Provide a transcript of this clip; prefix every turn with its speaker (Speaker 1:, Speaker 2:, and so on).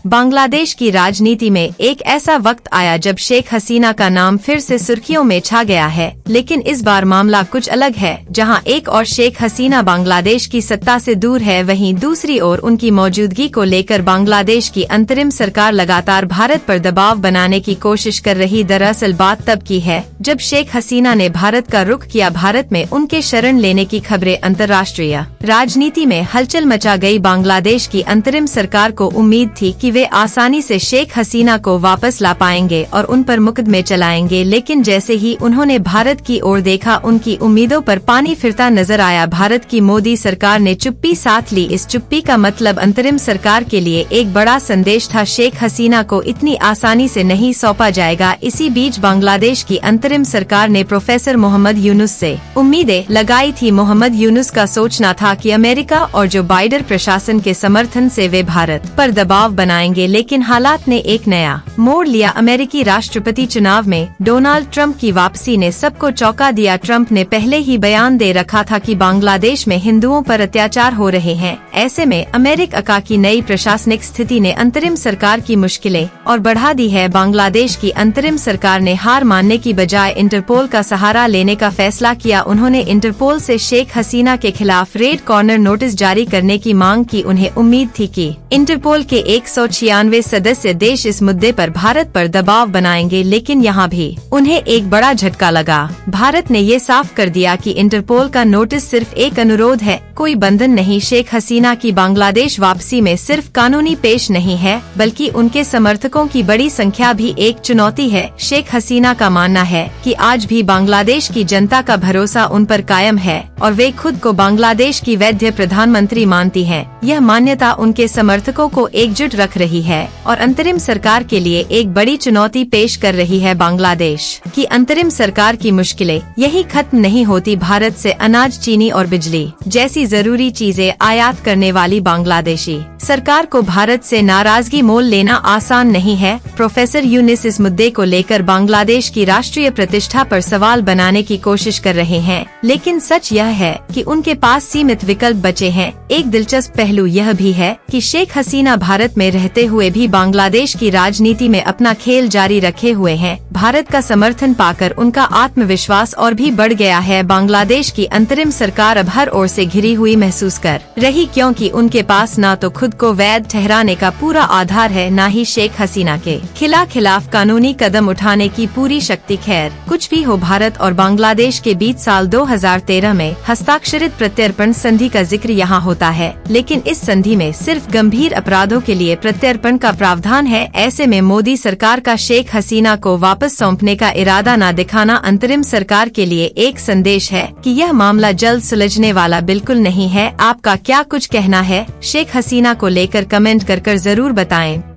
Speaker 1: बांग्लादेश की राजनीति में एक ऐसा वक्त आया जब शेख हसीना का नाम फिर से सुर्खियों में छा गया है, लेकिन इस बार मामला कुछ अलग है। जहां एक और शेख हसीना बांग्लादेश की सत्ता से दूर है, वहीं दूसरी ओर उनकी मौजूदगी को लेकर बांग्लादेश की अंतरिम सरकार लगातार भारत पर दबाव बनाने की कोशिश कर रही। दरअसल बात तब की है जब शेख हसीना ने भारत का रुख किया। भारत में उनके शरण लेने की खबरें अंतर्राष्ट्रीय राजनीति में हलचल मचा गई। बांग्लादेश की अंतरिम सरकार को उम्मीद थी कि वे आसानी से शेख हसीना को वापस ला पाएंगे और उन पर मुकदमे चलाएंगे, लेकिन जैसे ही उन्होंने भारत की ओर देखा, उनकी उम्मीदों पर पानी फिरता नजर आया। भारत की मोदी सरकार ने चुप्पी साध ली। इस चुप्पी का मतलब अंतरिम सरकार के लिए एक बड़ा संदेश था, शेख हसीना को इतनी आसानी से नहीं सौंपा जाएगा। इसी बीच बांग्लादेश की अंतरिम सरकार ने प्रोफेसर मोहम्मद यूनुस से उम्मीदें लगाई थी। मोहम्मद यूनुस का सोचना था कि अमेरिका और जो बाइडन प्रशासन के समर्थन से वे भारत पर दबाव बनाएंगे, लेकिन हालात ने एक नया मोड़ लिया। अमेरिकी राष्ट्रपति चुनाव में डोनाल्ड ट्रंप की वापसी ने सबको चौंका दिया। ट्रंप ने पहले ही बयान दे रखा था कि बांग्लादेश में हिंदुओं पर अत्याचार हो रहे हैं। ऐसे में अमेरिका की नई प्रशासनिक स्थिति ने अंतरिम सरकार की मुश्किलें और बढ़ा दी है। बांग्लादेश की अंतरिम सरकार ने हार मानने की बजाय इंटरपोल का सहारा लेने का फैसला किया। उन्होंने इंटरपोल से शेख हसीना के खिलाफ रेड कॉर्नर नोटिस जारी करने की मांग की। उन्हें उम्मीद थी कि इंटरपोल के 196 सदस्य देश इस मुद्दे पर भारत पर दबाव बनाएंगे, लेकिन यहाँ भी उन्हें एक बड़ा झटका लगा। भारत ने ये साफ कर दिया कि इंटरपोल का नोटिस सिर्फ एक अनुरोध है, कोई बंधन नहीं। शेख हसीना की बांग्लादेश वापसी में सिर्फ कानूनी पेश नहीं है, बल्कि उनके समर्थकों की बड़ी संख्या भी एक चुनौती है। शेख हसीना का मानना है कि आज भी बांग्लादेश की जनता का भरोसा उन पर कायम है और वे खुद को बांग्लादेश की वैध प्रधानमंत्री मानती हैं। यह मान्यता उनके समर्थकों को एकजुट रख रही है और अंतरिम सरकार के लिए एक बड़ी चुनौती पेश कर रही है। बांग्लादेश की अंतरिम सरकार की मुश्किलें यही खत्म नहीं होती। भारत से अनाज, चीनी और बिजली जैसी जरूरी चीजें आयात करने वाली बांग्लादेशी सरकार को भारत से नाराजगी मोल लेना आसान नहीं है। प्रोफेसर यूनुस इस मुद्दे को लेकर बांग्लादेश की राष्ट्रीय प्रतिष्ठा पर सवाल बनाने की कोशिश कर रहे हैं, लेकिन सच यह है कि उनके पास सीमित विकल्प बचे हैं। एक दिलचस्प पहलू यह भी है कि शेख हसीना भारत में रहते हुए भी बांग्लादेश की राजनीति में अपना खेल जारी रखे हुए हैं। भारत का समर्थन पाकर उनका आत्मविश्वास और भी बढ़ गया है। बांग्लादेश की अंतरिम सरकार अब हर ओर से घिरी हुई महसूस कर रही, क्योंकि उनके पास न तो खुद को वैध ठहराने का पूरा आधार है, न ही शेख हसीना के खिलाफ कानूनी कदम उठाने की पूरी शक्ति। खैर, कुछ भी हो, भारत और बांग्लादेश के बीच साल 2013 में हस्ताक्षरित प्रत्यर्पण संधि का जिक्र यहाँ होता है, लेकिन इस संधि में सिर्फ गंभीर अपराधों के लिए प्रत्यर्पण का प्रावधान है। ऐसे में मोदी सरकार का शेख हसीना को वापस सौंपने का इरादा न दिखाना अंतरिम सरकार के लिए एक संदेश है कि यह मामला जल्द सुलझने वाला बिल्कुल नहीं है। आपका क्या कुछ कहना है शेख हसीना को लेकर? कमेंट कर जरूर बताएं।